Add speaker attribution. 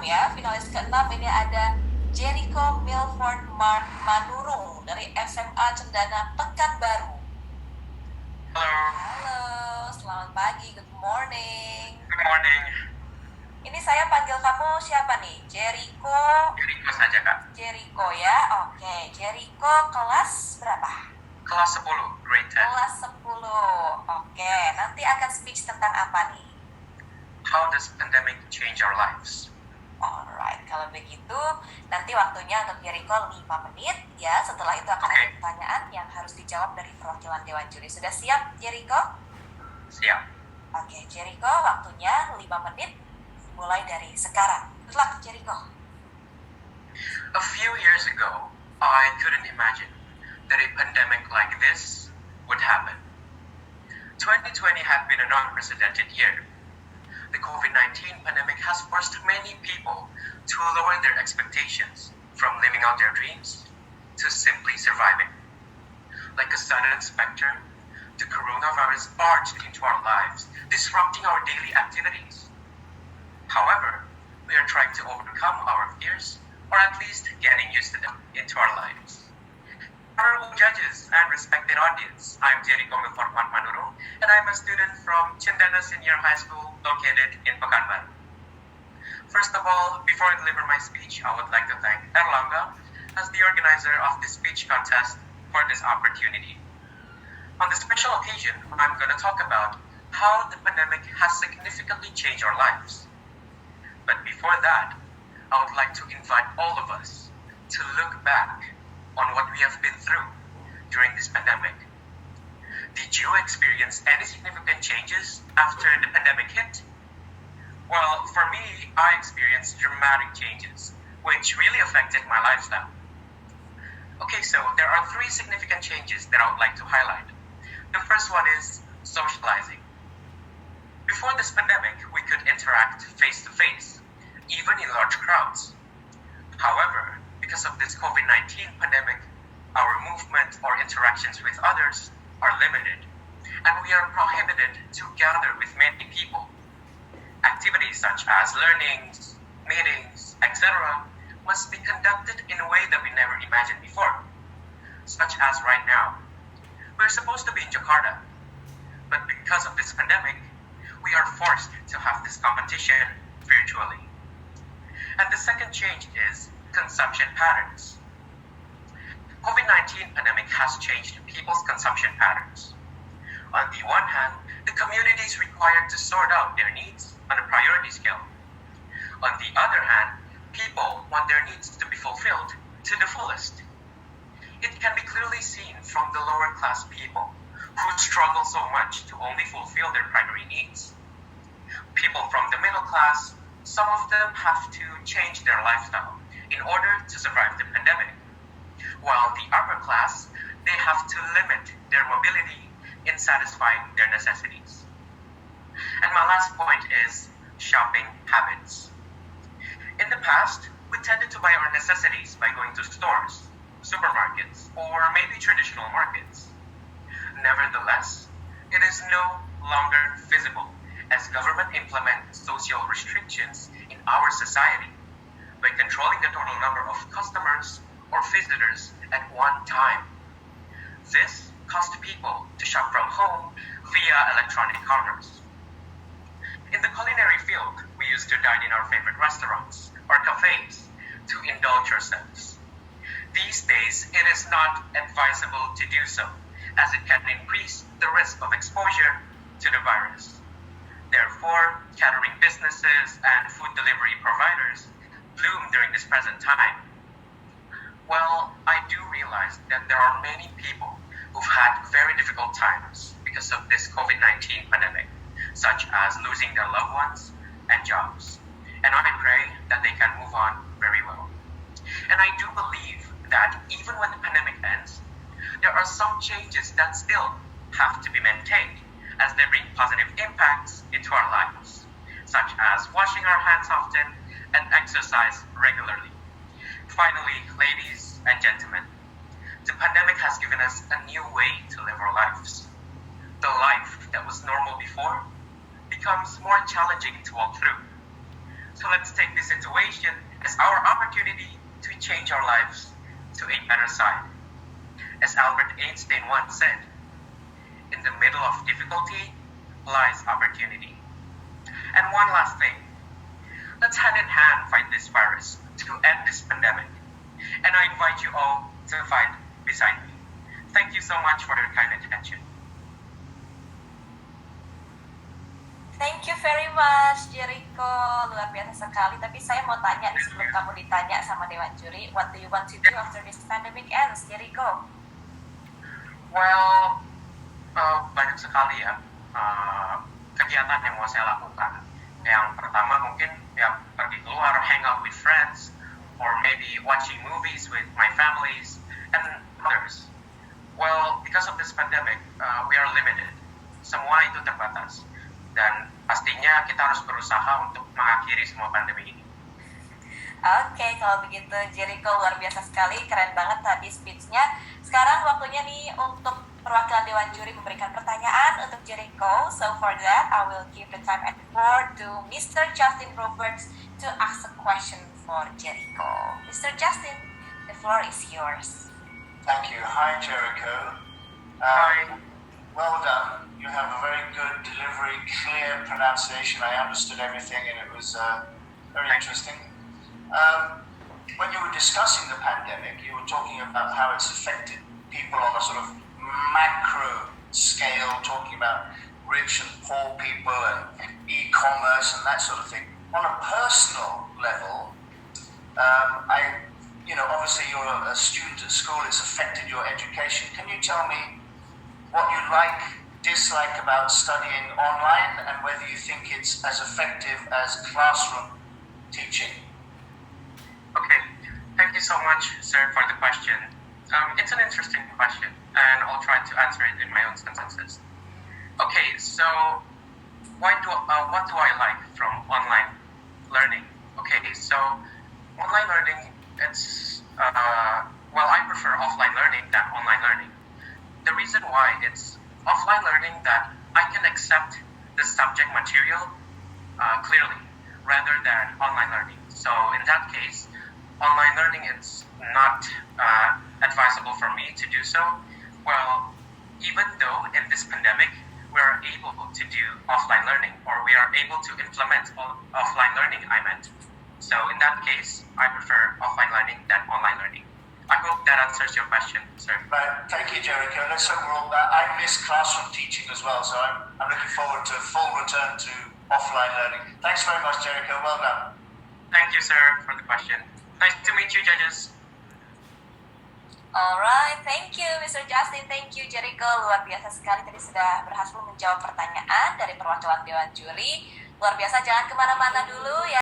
Speaker 1: ya. Finalis ke-6 ini ada Jeriko Manurung dari SMA Cendana Pekanbaru. Halo, selamat pagi, good morning.
Speaker 2: Good morning.
Speaker 1: Ini saya panggil kamu siapa nih? Jeriko?
Speaker 2: Jeriko saja, Kak.
Speaker 1: Jeriko ya, oke. Jeriko kelas berapa?
Speaker 2: Kelas 10, grade 10.
Speaker 1: Kelas 10, oke. Nanti akan speech tentang apa nih?
Speaker 2: How does pandemic change our lives?
Speaker 1: Alright, kalau begitu nanti waktunya untuk Jeriko 5 menit ya. Setelah itu akan ada pertanyaan yang harus dijawab dari perwakilan Dewan Juri. Sudah siap, Jeriko?
Speaker 2: Siap.
Speaker 1: Oke, Jeriko, waktunya 5 menit mulai dari sekarang. Good luck, Jeriko.
Speaker 2: A few years ago, I couldn't imagine that a pandemic like this would happen. 2020 had been an unprecedented year. The COVID-19 pandemic has forced many people to lower their expectations from living out their dreams to simply surviving. Like a sudden specter, the coronavirus barged into our lives, disrupting our daily activities. However, we are trying to overcome our fears, or at least getting used to them into our lives. Honorable judges and respected audience, I'm Jeriko Manurung, and I'm a student from Cendana Senior High School located in Pekanbaru. First of all, before I deliver my speech, I would like to thank Erlangga as the organizer of this speech contest for this opportunity. On this special occasion, I'm going to talk about how the pandemic has significantly changed our lives. But before that, I would like to invite all of us to look back on what we have been through during this pandemic. Did you experience any significant changes after the pandemic hit? Well, for me, I experienced dramatic changes, which really affected my lifestyle. Okay, so there are 3 significant changes that I would like to highlight. The first one is socializing. Before this pandemic, we could interact face-to-face, even in large crowds. However, because of this COVID-19 pandemic, our movement or interactions with others are limited, and we are prohibited to gather with many people. Activities such as learnings, meetings, etc. must be conducted in a way that we never imagined before, such as right now. We're supposed to be in Jakarta, but because of this pandemic, we are forced to have this competition virtually. And the second change is consumption patterns. COVID-19 pandemic has changed people's consumption patterns. On the one hand, the community is required to sort out their needs on a priority scale. On the other hand, people want their needs to be fulfilled to the fullest. It can be clearly seen from the lower class people who struggle so much to only fulfill their primary needs. People from the middle class, some of them have to change their lifestyle in order to survive the pandemic. While the upper class, they have to limit their mobility in satisfying their necessities. And my last point is shopping habits. In the past, we tended to buy our necessities by going to stores, supermarkets, or maybe traditional markets. Nevertheless, it is no longer feasible as government implements social restrictions in our society by controlling the total number of customers or visitors at one time. This caused people to shop from home via electronic counters. In the culinary field, we used to dine in our favorite restaurants or cafes to indulge ourselves. These days, it is not advisable to do so, as it can increase the risk of exposure to the virus. Therefore, catering businesses and food delivery providers bloom during this present time. Well, I do realize that there are many people who've had very difficult times because of this COVID-19 pandemic, such as losing their loved ones and jobs. And I pray that they can move on very well. And I do believe that even when the pandemic ends, there are some changes that still have to be maintained as they bring positive impacts into our lives, such as washing our hands often and exercise regularly. Finally, ladies and gentlemen, the pandemic has given us a new way to live our lives. The life that was normal before becomes more challenging to walk through. So let's take this situation as our opportunity to change our lives to a better side. As Albert Einstein once said, in the middle of difficulty lies opportunity. And one last thing, let's hand in hand fight this virus to end this pandemic. And I invite you all to fight beside me. Thank you so much for your kind attention.
Speaker 1: Thank you very much, Jeriko. Luar biasa sekali. Tapi saya mau tanya nih sebelum kamu ditanya sama Dewan Juri, what do you want to do after this pandemic ends, Jeriko?
Speaker 2: Well, banyak sekali ya kegiatan yang mau saya lakukan. Yang pertama mungkin ya pergi keluar, hang out with friends, or maybe watching movies with my families and others. Well, because of this pandemic, we are limited. Semua itu terbatas. Dan pastinya kita harus berusaha untuk mengakhiri semua pandemi ini.
Speaker 1: Oke, kalau begitu Jeriko luar biasa sekali, keren banget tadi speech-nya. Sekarang waktunya nih untuk perwakilan Dewan Juri memberikan pertanyaan untuk Jeriko. So for that, I will give the time and floor to Mr. Justin Roberts to ask a question for Jeriko. Mr. Justin, the floor is yours.
Speaker 3: Thank you. Hi, Jeriko.
Speaker 2: Hi.
Speaker 3: Well done. You have a very good delivery, clear pronunciation. I understood everything, and it was very interesting. When you were discussing the pandemic, you were talking about how it's affected people on a sort of macro scale, talking about rich and poor people and e-commerce and that sort of thing. On a personal level, obviously you're a student at school, it's affected your education. Can you tell me what you like, dislike about studying online, and whether you think it's as effective as classroom teaching?
Speaker 2: Okay, thank you so much, sir, for the question. It's an interesting question, and I'll try to answer it in my own sentences. Okay, so what do I like from online learning? Okay, so online learning, I prefer offline learning than online learning. The reason why it's offline learning that I can accept the subject material clearly rather than online learning. So in that case, online learning is not advisable for me to do so. Well, even though in this pandemic we are able to do offline learning, or we are able to implement offline learning, I meant. So in that case, I prefer offline learning than online learning. I hope that answers your question, sir.
Speaker 3: Right, thank you, Jeriko. Let's hope we're all that. I miss classroom teaching as well, so I'm looking forward to a full return to offline learning. Thanks very much, Jeriko. Well done.
Speaker 2: Thank you, sir, for the question. Nice to meet you, judges.
Speaker 1: Alright, thank you Mr. Justin, thank you Jeriko. Luar biasa sekali tadi sudah berhasil menjawab pertanyaan dari perwakilan Dewan Juri. Luar biasa, jangan kemana-mana dulu ya.